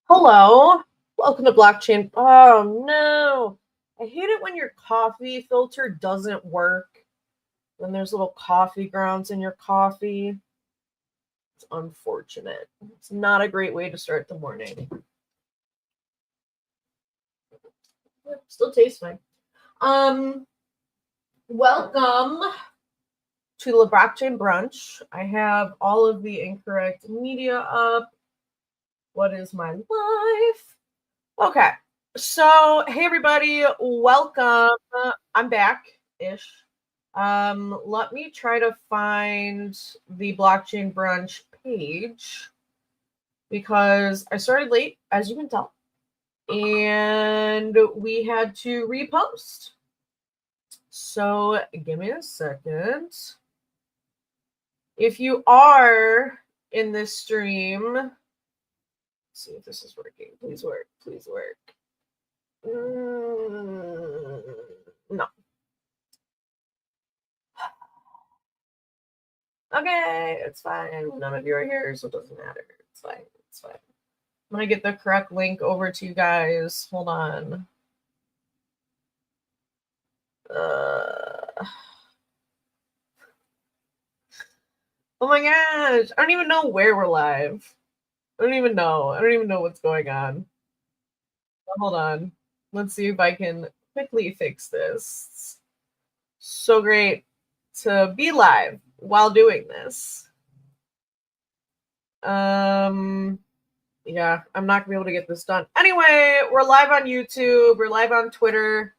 Hello, welcome to Blockchain. Oh no, I hate it when your coffee filter doesn't work. When there's little coffee grounds in your coffee. It's unfortunate. It's not a great way to start the morning. Still tastes fine. Um, Welcome to the Blockchain Brunch. I have all of the incorrect media up. What is my life? Okay. So, hey everybody, welcome. I'm back-ish. Let me try to find the Blockchain Brunch page because I started late, as you can tell, and we had to repost. So, give me a second. If you are in this stream, let's see if this is working. Please work. Please work. No. Okay, it's fine. None of you are here, so it doesn't matter. It's fine. It's fine. I'm gonna get the correct link over to you guys. Hold on. Oh my gosh. I don't even know where we're live. I don't even know. I don't even know what's going on. Hold on. Let's see if I can quickly fix this. So great to be live while doing this. Yeah, I'm not gonna be able to get this done. Anyway, we're live on YouTube. We're live on Twitter.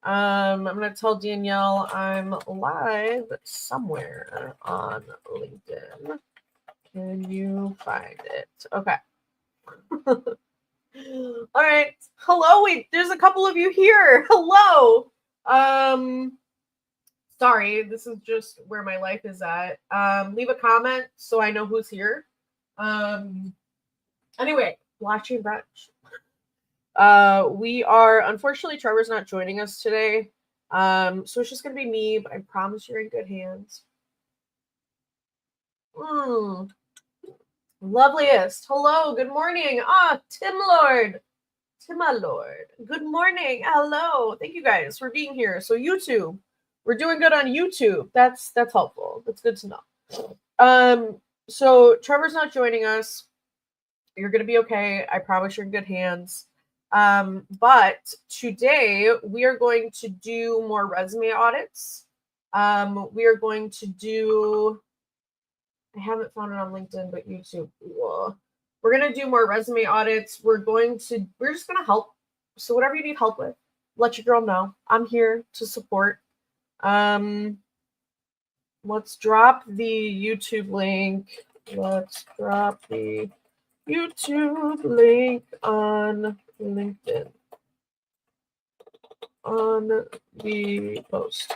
I'm gonna tell Danielle I'm live somewhere on LinkedIn. Can you find it? Okay. All right. Hello. Wait, there's a couple of you here. Hello. Sorry, this is just where my life is at. Leave a comment so I know who's here. Anyway, Blockchain Brunch. We are, unfortunately, Trevor's not joining us today. So it's just gonna be me, but I promise you're in good hands. Loveliest. Hello, good morning. Tim Lord. Good morning. Hello. Thank you guys for being here. So YouTube. We're doing good on YouTube. That's helpful. That's good to know. So Trevor's not joining us. You're gonna be okay. I promise you're in good hands. But today we are going to do more resume audits. We are going to do, I haven't found it on LinkedIn, but YouTube. We're going to do more resume audits. We're just going to help. So whatever you need help with, let your girl know. I'm here to support. Let's drop the YouTube link. Let's drop the YouTube link on LinkedIn on the post.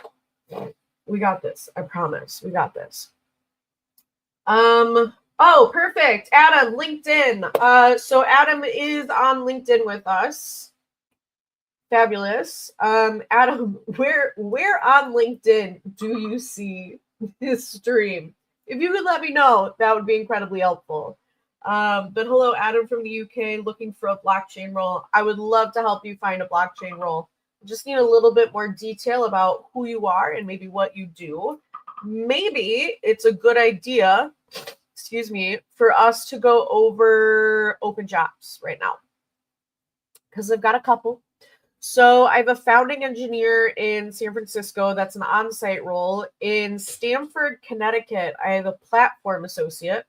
We got this. I promise. We got this. Oh, perfect. Adam, LinkedIn. So Adam is on LinkedIn with us. Fabulous. Adam, where on LinkedIn do you see this stream? If you could let me know, that would be incredibly helpful. But hello, Adam from the UK, looking for a blockchain role. I would love to help you find a blockchain role. Just need a little bit more detail about who you are and maybe what you do. Maybe it's a good idea, for us to go over open jobs right now, because I've got a couple. So I have a founding engineer in San Francisco. That's an on-site role. In Stamford, Connecticut, I have a platform associate.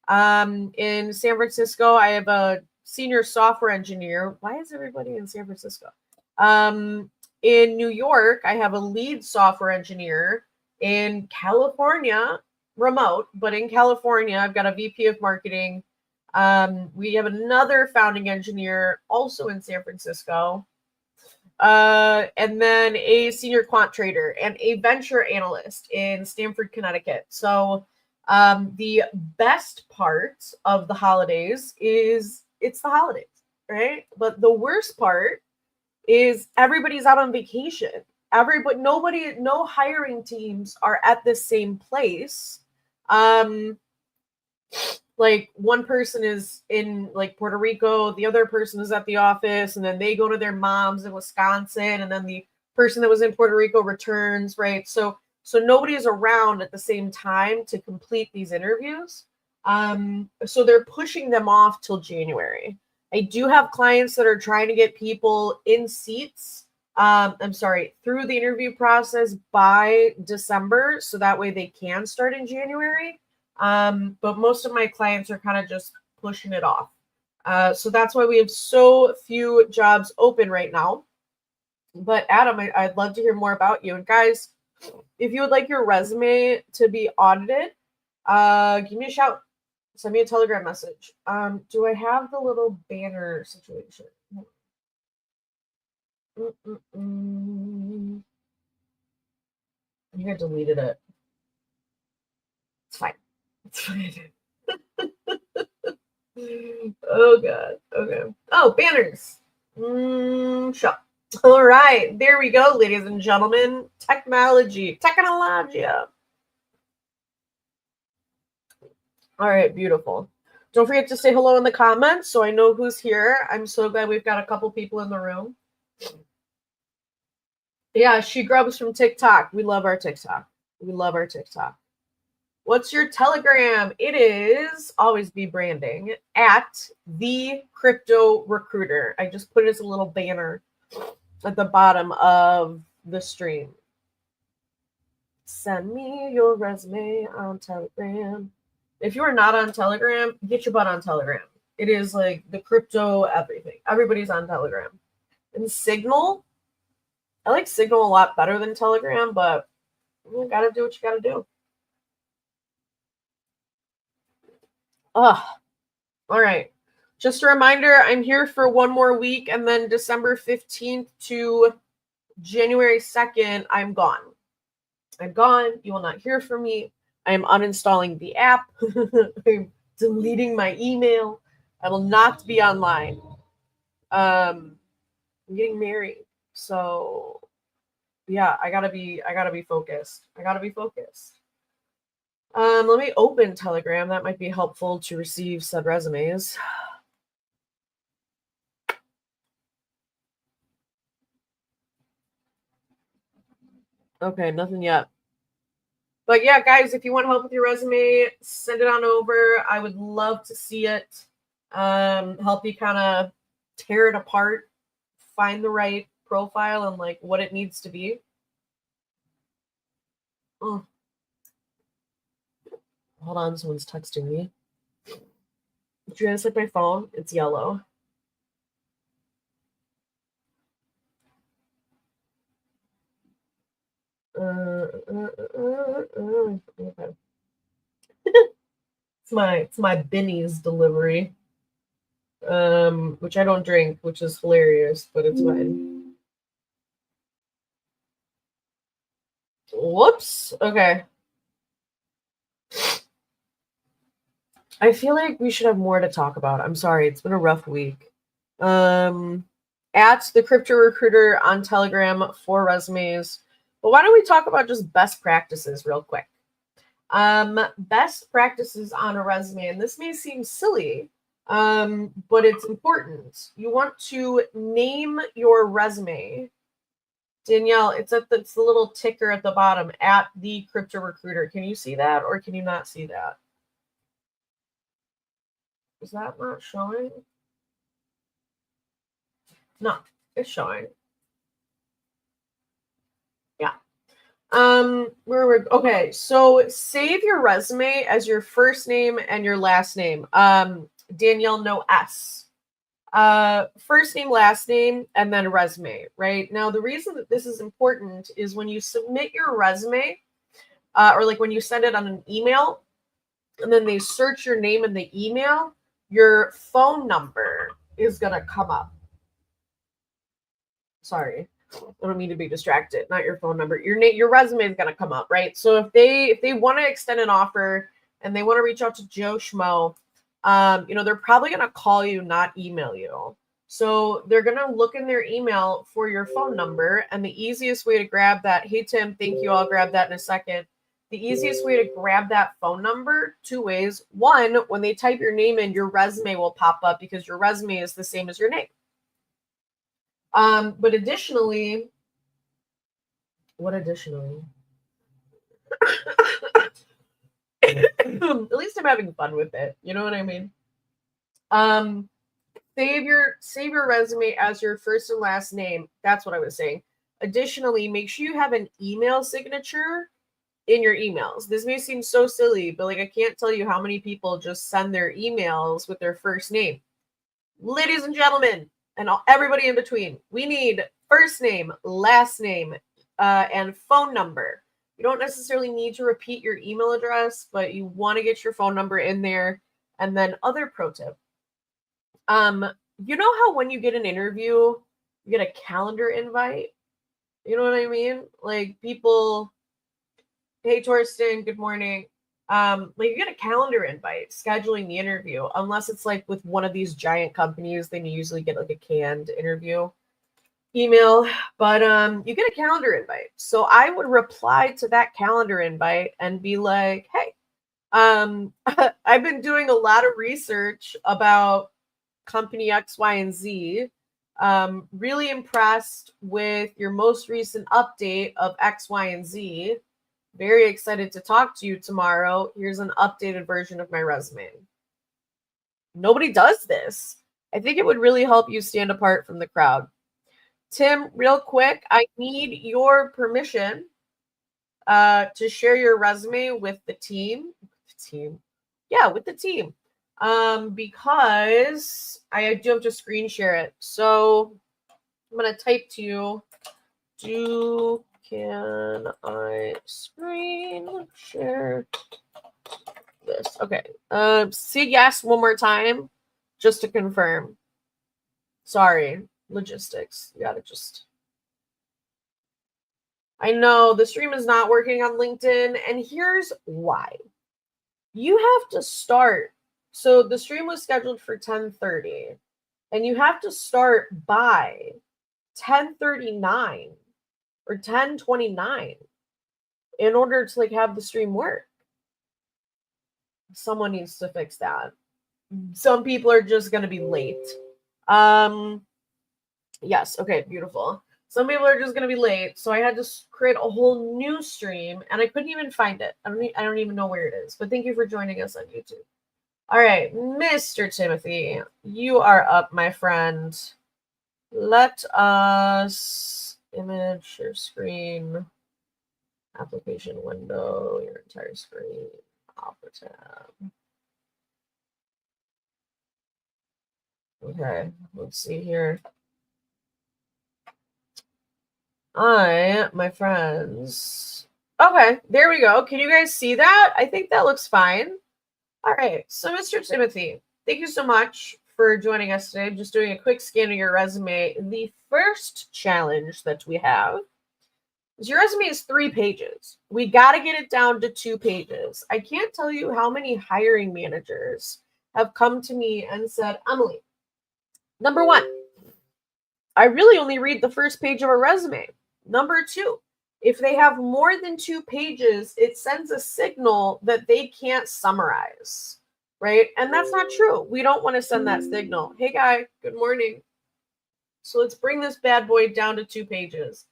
In San Francisco, I have a senior software engineer. Why is everybody in San Francisco? In New York, I have a lead software engineer. In California, remote, but in California, I've got a VP of marketing. We have another founding engineer also in San Francisco. And then a senior quant trader and a venture analyst in Stamford, Connecticut. So the best part of the holidays is it's the holidays, right? But the worst part is everybody's out on vacation. No hiring teams are at the same place. like one person is in like Puerto Rico, the other person is at the office, and then they go to their mom's in Wisconsin, and then the person that was in Puerto Rico returns, right? So nobody is around at the same time to complete these interviews. So they're pushing them off till January. I do have clients that are trying to get people in seats. Through the interview process by December, so that way they can start in January. But most of my clients are kind of just pushing it off. So that's why we have so few jobs open right now. But Adam, I'd love to hear more about you. And guys, if you would like your resume to be audited, give me a shout. Send me a Telegram message. Do I have the little banner situation? I think I deleted it. It's fine. It's fine. Oh god. Okay. Oh, banners. Sure. All right. There we go, ladies and gentlemen. Technology. All right, beautiful. Don't forget to say hello in the comments so I know who's here. I'm so glad we've got a couple people in the room. Yeah, she grubs from TikTok. We love our TikTok. We love our TikTok. What's your Telegram? It is always be branding at the crypto recruiter. I just put it as a little banner at the bottom of the stream. Send me your resume on Telegram. If you are not on Telegram, get your butt on Telegram. It is like the crypto everything. Everybody's on Telegram. And Signal, I like Signal a lot better than Telegram, but you gotta do what you gotta do. All right. Just a reminder, I'm here for one more week, and then December 15th to January 2nd, I'm gone. I'm gone. You will not hear from me. I am uninstalling the app. I'm deleting my email. I will not be online. I'm getting married. So yeah, I gotta be focused. Let me open Telegram. That might be helpful to receive said resumes. Okay, nothing yet. But yeah, guys, if you want help with your resume, send it on over. I would love to see it. Help you kind of tear it apart, find the right profile and like what it needs to be. Oh. Hold on, someone's texting me. Did you guys like my phone? It's yellow. Okay. It's my Benny's delivery. Which I don't drink, which is hilarious, but it's fine. Whoops. Okay. I feel like we should have more to talk about. I'm sorry, it's been a rough week. At the Crypto Recruiter on Telegram for resumes. But why don't we talk about just best practices real quick? Best practices on a resume, and this may seem silly, but it's important. You want to name your resume. Danielle, it's the little ticker at the bottom at the Crypto Recruiter. Can you see that, or can you not see that? Is that not showing? No, it's showing. Yeah. Okay, so save your resume as your first name and your last name. Danielle, no S. First name, last name, and then resume, right? Now, the reason that this is important is when you submit your resume, or like when you send it on an email, and then they search your name in the email, your phone number is going to come up. Sorry, I don't mean to be distracted. Not your phone number. Your resume is going to come up, right? So if they want to extend an offer and they want to reach out to Joe Schmo, they're probably going to call you, not email you. So they're going to look in their email for your phone number. And the easiest way to grab that, hey, Tim, thank you. I'll grab that in a second, The easiest way to grab that phone number, two ways. One, when they type your name in, your resume will pop up because your resume is the same as your name. But additionally, what additionally? At least I'm having fun with it. You know what I mean? Save your resume as your first and last name. That's what I was saying. Additionally, make sure you have an email signature in your emails. This may seem so silly, but like I can't tell you how many people just send their emails with their first name. Ladies and gentlemen, and everybody in between, we need first name, last name, and phone number. You don't necessarily need to repeat your email address, but you want to get your phone number in there. And then other pro tip. You know how when you get an interview, you get a calendar invite? You know what I mean? Like people, hey Torsten, good morning. Like you get a calendar invite scheduling the interview, unless it's like with one of these giant companies, then you usually get like a canned interview email, but you get a calendar invite. So I would reply to that calendar invite and be like, hey, I've been doing a lot of research about company X, Y, and Z. Really impressed with your most recent update of X, Y, and Z. Very excited to talk to you tomorrow. Here's an updated version of my resume. Nobody does this. I think it would really help you stand apart from the crowd. Tim, real quick, I need your permission to share your resume with the team. Yeah, with the team. Because I do have to screen share it. So I'm going to type to you, can I screen share this? Okay. Say yes one more time just to confirm. Sorry, logistics. You gotta just. I know the stream is not working on LinkedIn, and here's why. You have to start. So the stream was scheduled for 10:30, and you have to start by 10:39 or 10:29 in order to like have the stream work. Someone needs to fix that. Some people are just going to be late. Yes, okay, beautiful. Some people are just going to be late, so I had to create a whole new stream, and I couldn't even find it. I don't even know where it is, but thank you for joining us on YouTube. All right, Mr. Timothy, you are up, my friend. Let us image your screen, application window, your entire screen, Opera tab. Okay, let's see here. My friends. Okay, there we go. Can you guys see that? I think that looks fine. All right, so Mr. Timothy, thank you so much for joining us today. I'm just doing a quick scan of your resume. The first challenge that we have is your resume is 3 pages. We got to get it down to 2 pages. I can't tell you how many hiring managers have come to me and said, Emily, number 1, I really only read the first page of a resume. Number 2, if they have more than 2 pages, it sends a signal that they can't summarize, right? And that's not true. We don't want to send that signal. Hey, guy, good morning. So let's bring this bad boy down to 2 pages.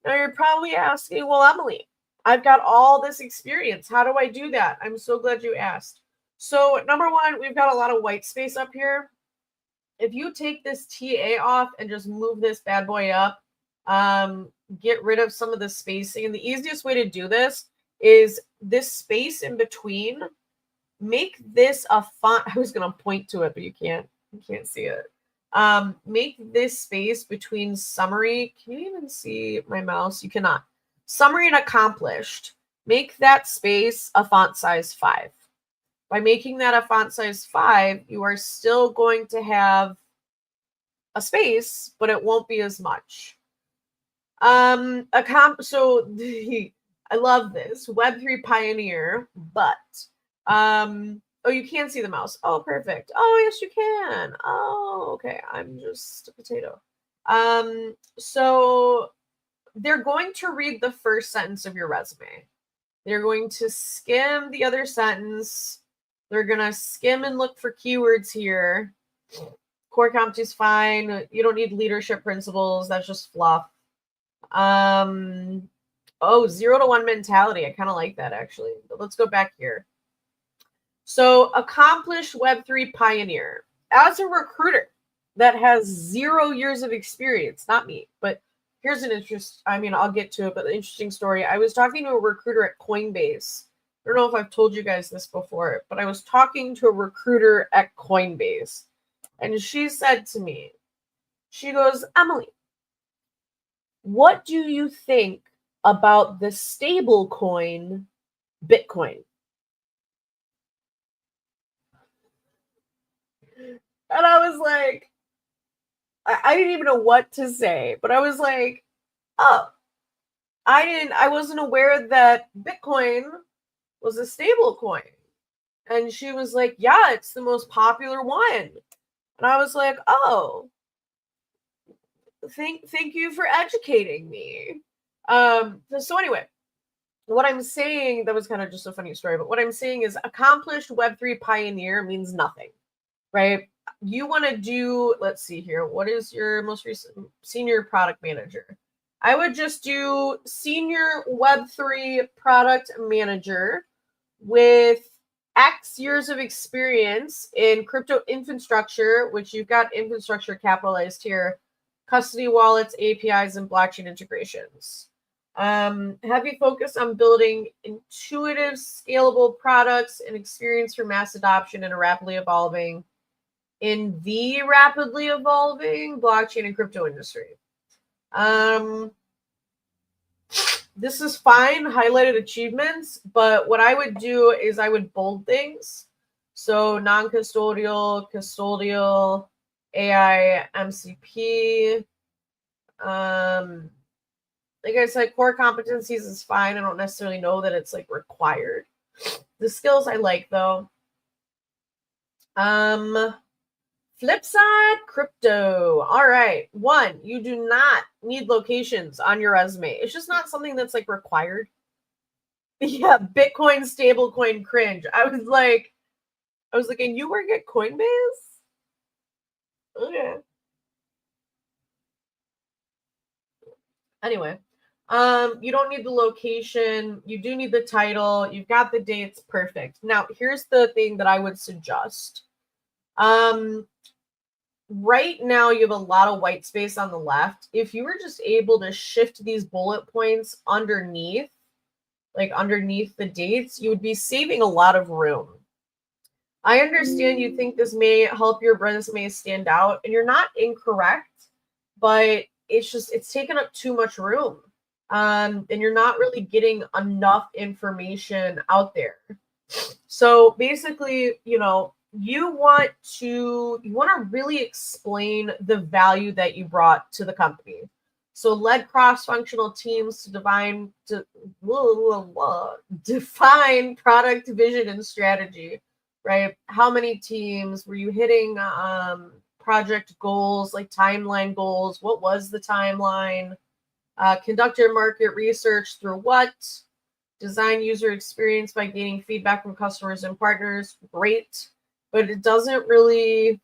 Now you're probably asking, well, Emily, I've got all this experience. How do I do that? I'm so glad you asked. So number 1, we've got a lot of white space up here. If you take this TA off and just move this bad boy up, get rid of some of the spacing. And the easiest way to do this is this space in between. Make this a font. I was going to point to it, but you can't see it. Make this space between summary. Can you even see my mouse? You cannot. Summary and accomplished. Make that space a font size 5. By making that a font size 5, you are still going to have a space, but it won't be as much. I love this Web3 pioneer, but oh, you can see the mouse. Oh, perfect. Oh, yes, you can. Oh, okay. I'm just a potato. So they're going to read the first sentence of your resume. They're going to skim the other sentence. They're going to skim and look for keywords here. Core competency is fine. You don't need leadership principles. That's just fluff. 0 to 1 mentality. I kind of like that, actually. But let's go back here. So, accomplished Web3 pioneer. As a recruiter that has 0 years of experience, not me, but here's an I'll get to it, but the interesting story. I was talking to a recruiter at Coinbase. I don't know if I've told you guys this before, but I was talking to a recruiter at Coinbase. And she said to me, she goes, Emily, what do you think about the stable coin Bitcoin? And I was like, I didn't even know what to say, but I was like, oh, I wasn't aware that Bitcoin was a stable coin. And she was like, yeah, it's the most popular one. And I was like, oh, thank you for educating me. So anyway, what I'm saying, that was kind of just a funny story, but what I'm saying is accomplished Web3 pioneer means nothing, right? You want to do, let's see here, what is your most recent senior product manager? I would just do senior Web3 product manager with X years of experience in crypto infrastructure, which you've got infrastructure capitalized here, custody wallets, APIs, and blockchain integrations. Heavy focus on building intuitive, scalable products and experience for mass adoption in the rapidly evolving blockchain and crypto industry. This is fine, highlighted achievements, but what I would do is I would bold things. So non-custodial, custodial, AI, MCP. Like I said, core competencies is fine. I don't necessarily know that it's like required. The skills I like though. Flip side, crypto. All right. 1, you do not need locations on your resume. It's just not something that's like required. Yeah, Bitcoin, stablecoin, cringe. I was like, and you work at Coinbase? Okay. Anyway, you don't need the location. You do need the title. You've got the dates. Perfect. Now, here's the thing that I would suggest. Right now, you have a lot of white space on the left. If you were just able to shift these bullet points underneath the dates, you would be saving a lot of room. I understand you think this may help your resume stand out, and you're not incorrect, but it's taken up too much room. And you're not really getting enough information out there. So basically, you want to really explain the value that you brought to the company. So led cross-functional teams to define product vision and strategy, right? How many teams were you hitting? Project goals, like timeline goals. What was the timeline? Conduct your market research through what? Design user experience by gaining feedback from customers and partners. Great. But it doesn't really,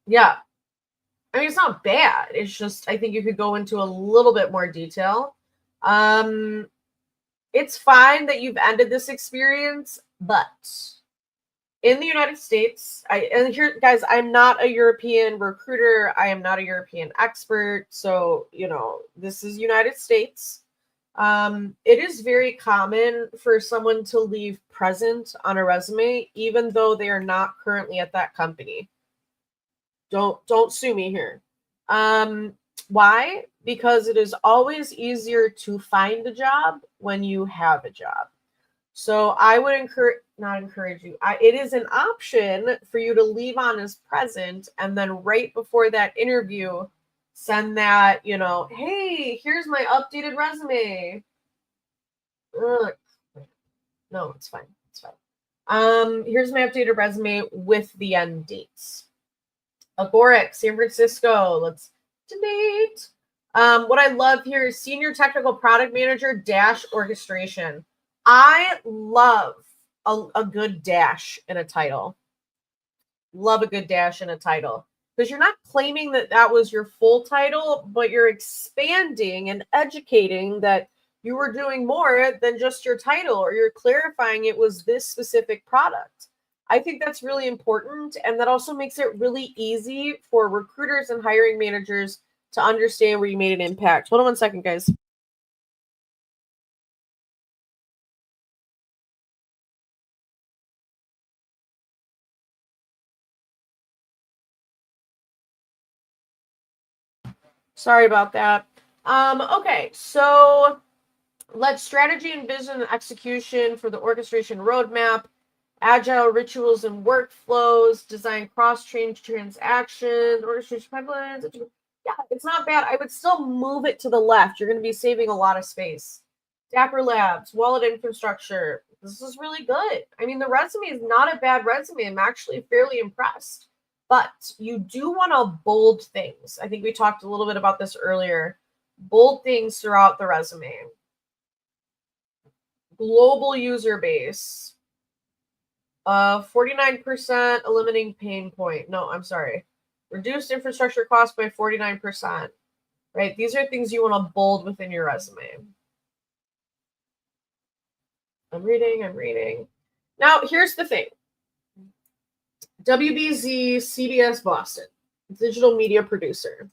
it's not bad. It's just, I think you could go into a little bit more detail. It's fine that you've ended this experience, but in the United States, guys, I'm not a European recruiter. I am not a European expert. So, this is United States. It is very common for someone to leave present on a resume, even though they are not currently at that company. Don't sue me here. Why? Because it is always easier to find a job when you have a job. So I would not encourage you. It is an option for you to leave on as present, and then right before that interview, send that, hey, here's my updated resume. Ugh. No, it's fine. It's fine. Here's my updated resume with the end dates. Agoric, San Francisco. Let's debate. What I love here is senior technical product manager dash orchestration. I love a good dash in a title. Love a good dash in a title because you're not claiming that that was your full title, but you're expanding and educating that you were doing more than just your title, or you're clarifying it was this specific product. I think that's really important. And that also makes it really easy for recruiters and hiring managers to understand where you made an impact. Hold on 1 second, guys. Sorry about that. Okay, so let's strategy and vision and execution for the orchestration roadmap, agile rituals and workflows, design cross-chain transactions, orchestration pipelines. Yeah, it's not bad. I would still move it to the left. You're going to be saving a lot of space. Dapper Labs, wallet infrastructure. This is really good. I mean, the resume is not a bad resume. I'm actually fairly impressed. But you do want to bold things. I think we talked a little bit about this earlier. Bold things throughout the resume. Global user base. 49% eliminating pain point. No, I'm sorry. Reduced infrastructure cost by 49%. Right? These are things you want to bold within your resume. I'm reading. Now, here's the thing. WBZ CBS Boston, digital media producer.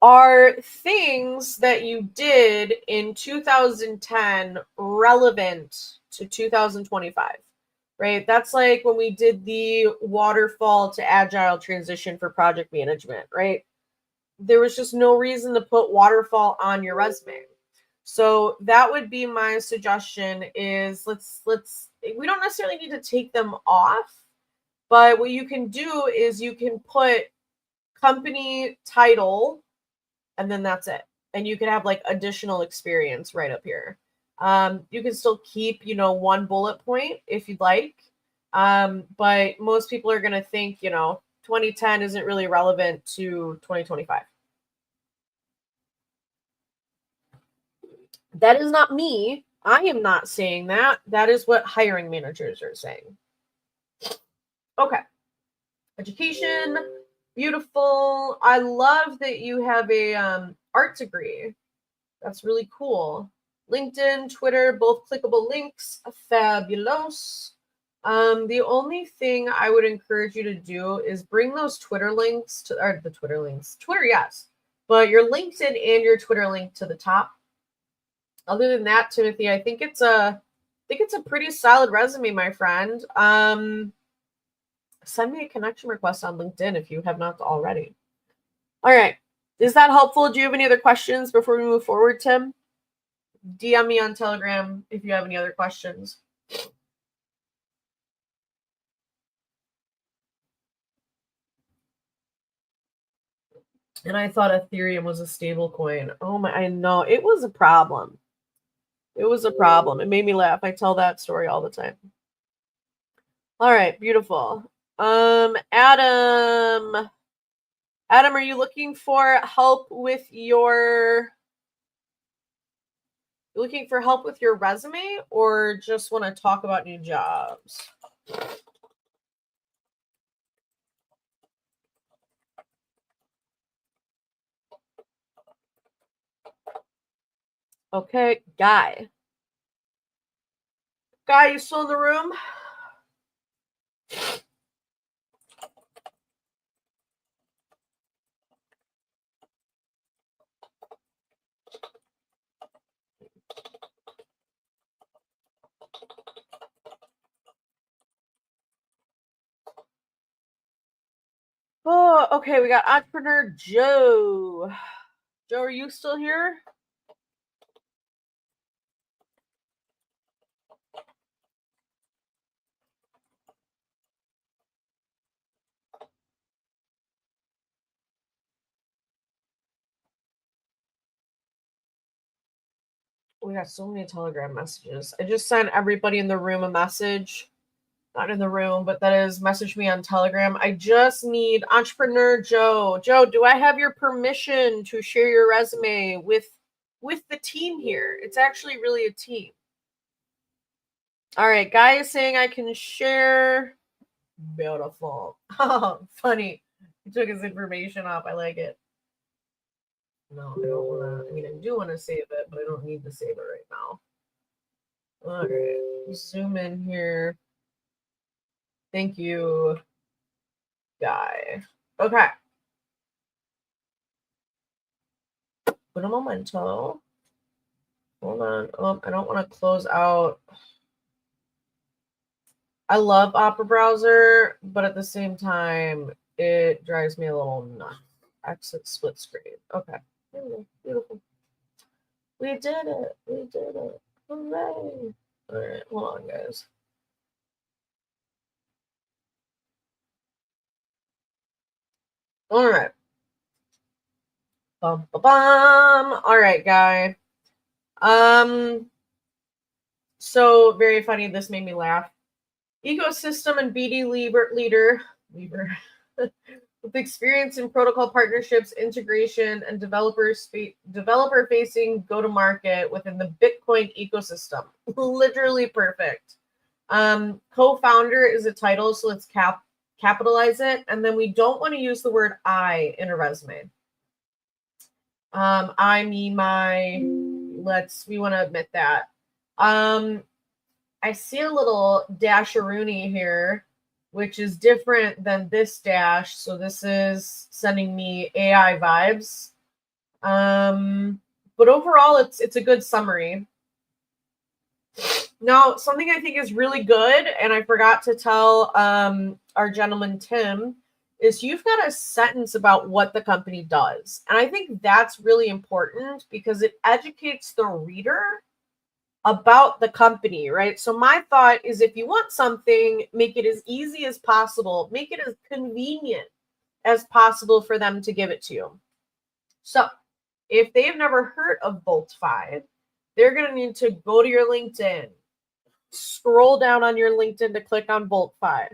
Are things that you did in 2010 relevant to 2025? Right? That's like when we did the waterfall to agile transition for project management, right? There was just no reason to put waterfall on your resume. So that would be my suggestion is let's we don't necessarily need to take them off, but what you can do is you can put company title and then that's it. And you can have like additional experience right up here. You can still keep, one bullet point if you'd like. But most people are going to think, 2010 isn't really relevant to 2025. That is not me. I am not saying that. That is what hiring managers are saying. Okay. Education, beautiful. I love that you have a art degree. That's really cool. LinkedIn, Twitter, both clickable links. Fabulous. The only thing I would encourage you to do is bring those Twitter links to, or the Twitter links. Twitter, yes, but your LinkedIn and your Twitter link to the top. Other than that, Timothy, I think it's a pretty solid resume, my friend. Send me a connection request on LinkedIn if you have not already. All right. Is that helpful? Do you have any other questions before we move forward, Tim? DM me on Telegram if you have any other questions. And I thought Ethereum was a stable coin. Oh my, I know. It was a problem. It was a problem. It made me laugh. I tell that story all the time. All right, beautiful. Adam, are you looking for help with your resume or just want to talk about new jobs? Okay, Guy. Guy, you still in the room? Oh, okay. We got entrepreneur Joe. Joe, are you still here? We got so many Telegram messages. I just sent everybody in the room a message. not in the room, but that is messaged me on Telegram. I just need Entrepreneur Joe. Joe, do I have your permission to share your resume with the team here? It's actually really a team. All right, guy is saying I can share. Beautiful. Oh, funny. He took his information off. I like it. No, I don't want to. I mean, I do want to save it, but I don't need to save it right now. All right, zoom in here. Thank you, guy. Okay. Put a memento. Hold on. Oh, I don't want to close out. I love Opera Browser, but at the same time, it drives me a little nuts. Exit split screen. Okay. There we go. Beautiful. We did it. We did it. Hooray. All right. Hold on, guys. All right. Bum, bum, bum. All right, guy. So very funny. This made me laugh. Ecosystem and BD leader with experience in protocol partnerships, integration, and developer-facing go-to-market within the Bitcoin ecosystem. Literally perfect. Co-founder is a title, so let's capitalize it. And then we don't want to use the word I in a resume. I, me, my, we want to admit that. I see a little dasharoonie here, which is different than this dash. So this is sending me AI vibes. But overall, it's a good summary. Now, something I think is really good, and I forgot to tell our gentleman Tim, is you've got a sentence about what the company does. And I think that's really important because it educates the reader about the company, right? So my thought is if you want something, make it as easy as possible, make it as convenient as possible for them to give it to you. So if they've never heard of Bolt5, they're going to need to go to your LinkedIn, scroll down on your LinkedIn to click on Bolt5,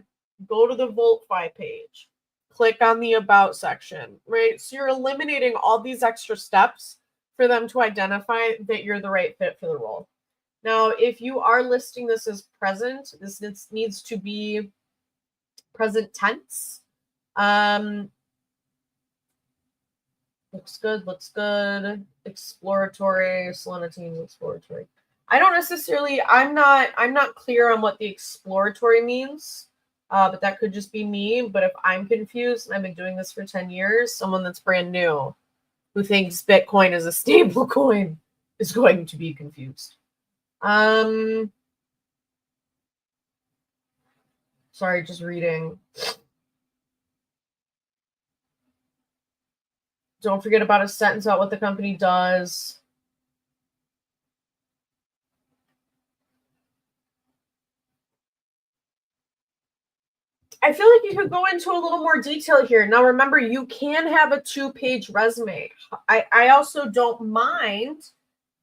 go to the Bolt5 page, click on the About section, right? So you're eliminating all these extra steps for them to identify that you're the right fit for the role. Now, if you are listing this as present, this needs to be present tense. Looks good, looks good. Exploratory, Solana exploratory. I don't necessarily, I'm not clear on what the exploratory means, but that could just be me. But if I'm confused, and I've been doing this for 10 years, someone that's brand new who thinks Bitcoin is a stable coin is going to be confused. Sorry, just reading. Don't forget about a sentence about what the company does. I feel like you could go into a little more detail here. Now, remember, you can have a 2-page resume. I also don't mind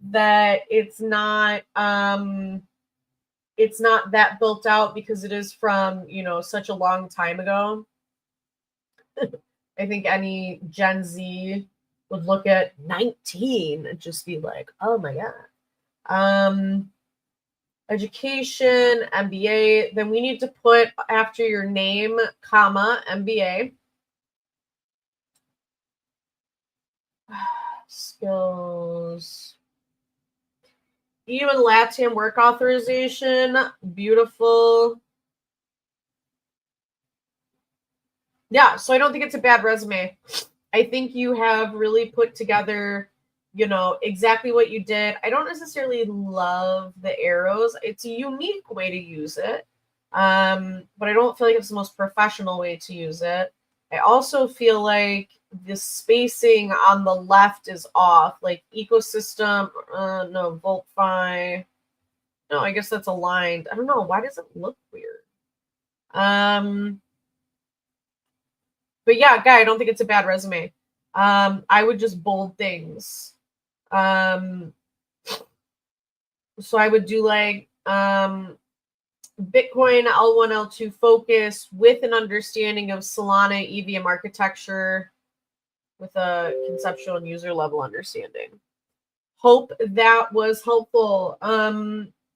that it's not that built out because it is from, such a long time ago. I think any Gen Z would look at 19 and just be like, oh my God. Education, MBA. Then we need to put after your name, comma, MBA. Skills. EU and LATAM work authorization. Beautiful. Yeah, so I don't think it's a bad resume. I think you have really put together, exactly what you did. I don't necessarily love the arrows. It's a unique way to use it, but I don't feel like it's the most professional way to use it. I also feel like the spacing on the left is off, like ecosystem, no, Volt5. No, I guess that's aligned. I don't know. Why does it look weird? But yeah, guy, I don't think it's a bad resume. I would just bold things. So I would do like Bitcoin L1, L2 focus with an understanding of Solana EVM architecture with a conceptual and user level understanding. Hope that was helpful.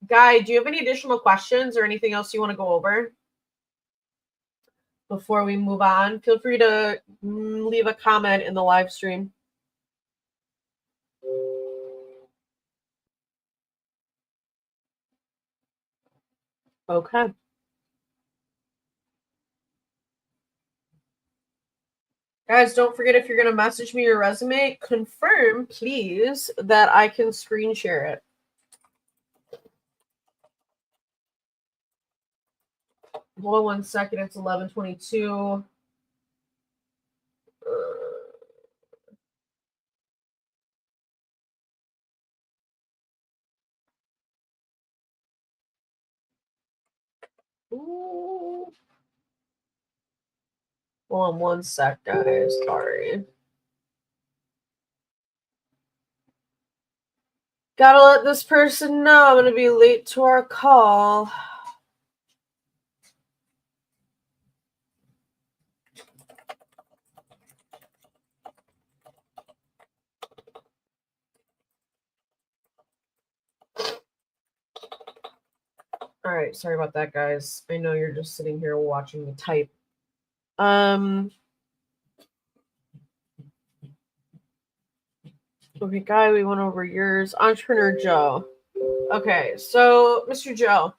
Guy, do you have any additional questions or anything else you want to go over before we move on? Feel free to leave a comment in the live stream. Okay. Guys, don't forget, if you're going to message me your resume, confirm, please, that I can screen share it. Hold on 1 second. It's 11:22. Ooh. Hold on 1 sec, guys. Sorry. Gotta let this person know I'm gonna be late to our call. All right, sorry about that, guys. I know you're just sitting here watching me type. Okay, Guy, we went over yours. Entrepreneur Joe. Okay, so Mr. Joe,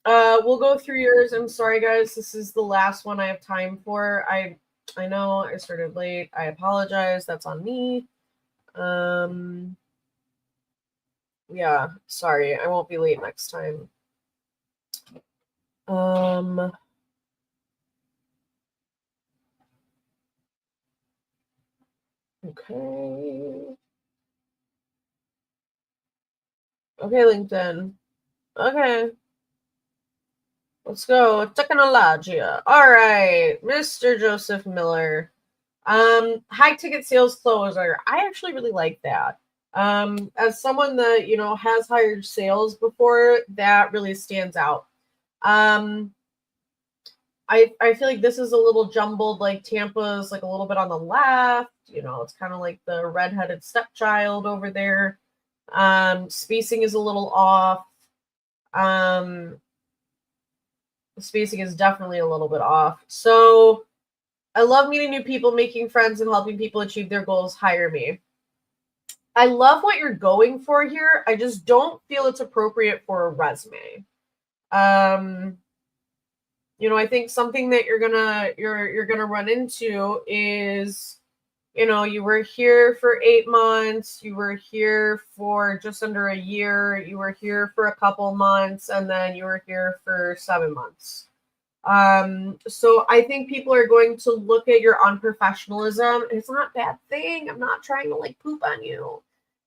we'll go through yours. I'm sorry, guys. This is the last one I have time for. I know I started late. I apologize. That's on me. Yeah, sorry. I won't be late next time. Okay. Okay, LinkedIn. Okay. Let's go. Technologia. All right, Mr. Joseph Miller. High ticket sales closer. I actually really like that. As someone that, has hired sales before, that really stands out. I feel like this is a little jumbled. Like Tampa's like a little bit on the left. It's kind of like the redheaded stepchild over there. Spacing is a little off. The spacing is definitely a little bit off. So I love meeting new people, making friends, and helping people achieve their goals. Hire me. I love what you're going for here. I just don't feel it's appropriate for a resume. I think something that you're gonna run into is, you were here for 8 months, you were here for just under a year, you were here for a couple months, and then you were here for 7 months. So I think people are going to look at your unprofessionalism. It's not a bad thing. I'm not trying to like poop on you.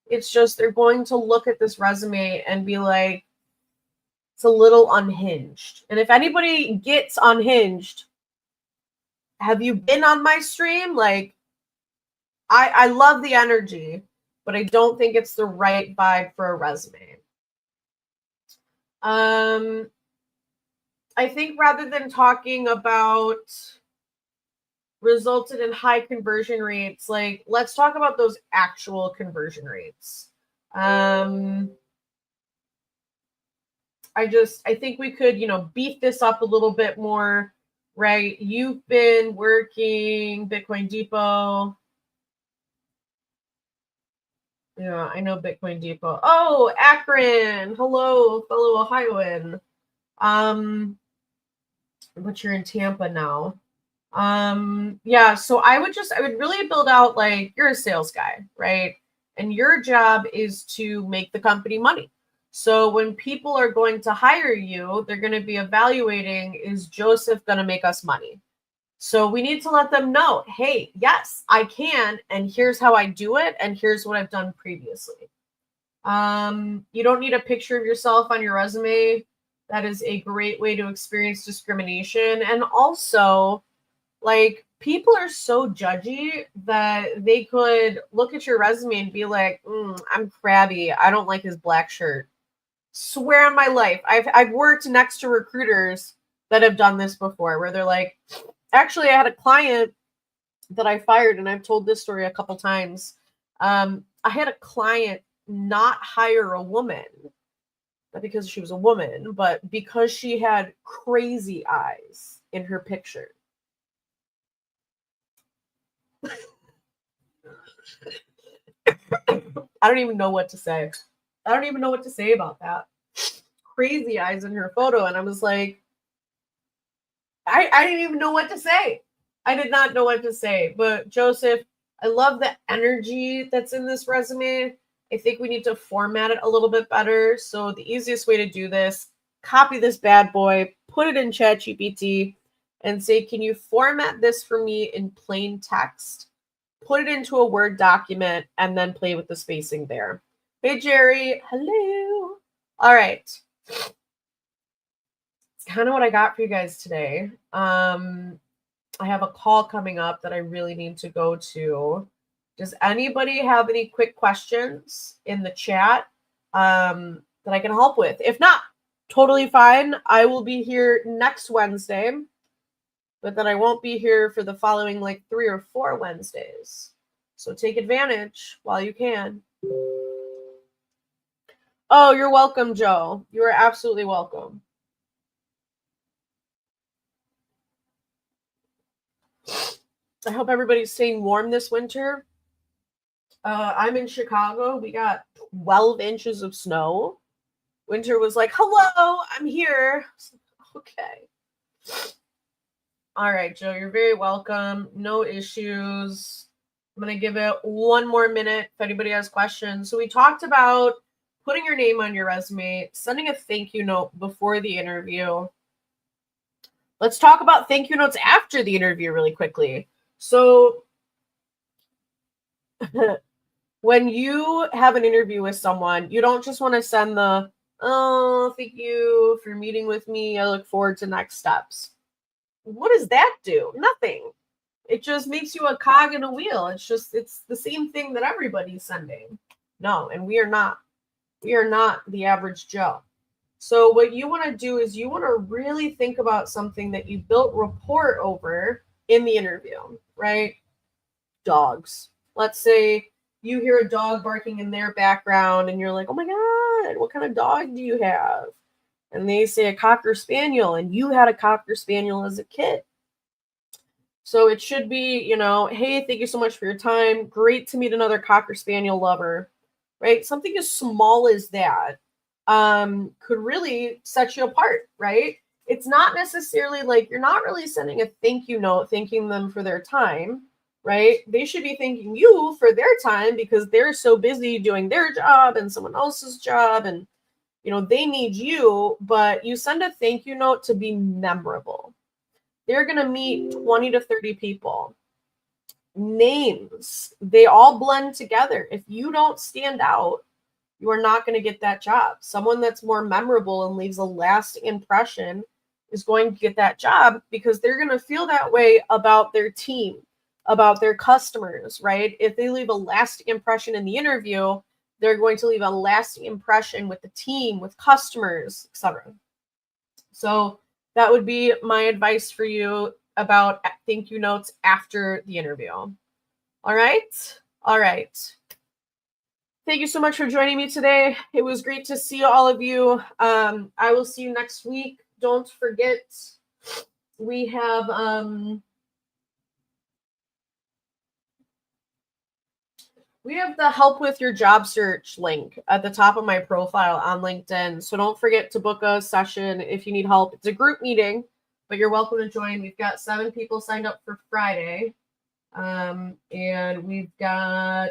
It's just they're going to look at this resume and be like, it's a little unhinged. And if anybody gets unhinged, have you been on my stream? Like, I love the energy, but I don't think it's the right vibe for a resume. I think rather than talking about resulted in high conversion rates, like, let's talk about those actual conversion rates. I think we could, beef this up a little bit more, right? You've been working Bitcoin Depot. Yeah, I know Bitcoin Depot. Oh, Akron. Hello, fellow Ohioan. But you're in Tampa now. Yeah, so I would really build out, like, you're a sales guy, right? And your job is to make the company money. So when people are going to hire you, they're going to be evaluating, is Joseph going to make us money? So we need to let them know, hey, yes, I can, and here's how I do it, and here's what I've done previously. You don't need a picture of yourself on your resume. That is a great way to experience discrimination. And also, like, people are so judgy that they could look at your resume and be like, I'm crabby. I don't like his black shirt. Swear on my life. I've worked next to recruiters that have done this before, where they're like, actually, I had a client that I fired, and I've told this story a couple times. I had a client not hire a woman, not because she was a woman, but because she had crazy eyes in her picture. I don't even know what to say. I don't even know what to say about that. Crazy eyes in her photo. And I was like, I didn't even know what to say. I did not know what to say. But Joseph, I love the energy that's in this resume. I think we need to format it a little bit better. So the easiest way to do this, copy this bad boy, put it in ChatGPT, and say, can you format this for me in plain text? Put it into a Word document, and then play with the spacing there. Hey, Jerry. Hello. All right. It's kind of what I got for you guys today. I have a call coming up that I really need to go to. Does anybody have any quick questions in the chat that I can help with? If not, totally fine. I will be here next Wednesday, but then I won't be here for the following 3 or 4 Wednesdays. So take advantage while you can. Oh, you're welcome, Joe. You are absolutely welcome. I hope everybody's staying warm this winter. I'm in Chicago. We got 12 inches of snow. Winter was like, hello, I'm here. Okay. All right, Joe, you're very welcome. No issues. I'm going to give it 1 more minute if anybody has questions. So we talked about putting your name on your resume, sending a thank you note before the interview. Let's talk about thank you notes after the interview really quickly. So when you have an interview with someone, you don't just want to send the, oh, thank you for meeting with me. I look forward to next steps. What does that do? Nothing. It just makes you a cog in a wheel. It's the same thing that everybody's sending. No, and we are not the average Joe. So what you want to do is you want to really think about something that you built rapport over in the interview, right? Dogs. Let's say you hear a dog barking in their background and you're like, oh my God, what kind of dog do you have? And they say a Cocker Spaniel, and you had a Cocker Spaniel as a kid. So it should be, hey, thank you so much for your time. Great to meet another Cocker Spaniel lover, right? Something as small as that could really set you apart, right? It's not necessarily you're not really sending a thank you note, thanking them for their time, right? They should be thanking you for their time because they're so busy doing their job and someone else's job, and they need you, but you send a thank you note to be memorable. They're going to meet 20 to 30 people. Names, they all blend together. If you don't stand out, you are not going to get that job. Someone that's more memorable and leaves a lasting impression is going to get that job because they're going to feel that way about their team, about their customers, right? If they leave a lasting impression in the interview, they're going to leave a lasting impression with the team, with customers, etc. So that would be my advice for you about thank you notes after the interview. All right? All right. Thank you so much for joining me today. It was great to see all of you. I will see you next week. Don't forget, we have the help with your job search link at the top of my profile on LinkedIn. So don't forget to book a session if you need help. It's a group meeting, but you're welcome to join. We've got 7 people signed up for Friday. And we've got,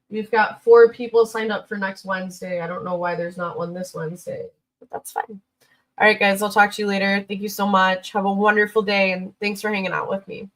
we've got 4 people signed up for next Wednesday. I don't know why there's not one this Wednesday, but that's fine. All right, guys, I'll talk to you later. Thank you so much. Have a wonderful day, and thanks for hanging out with me.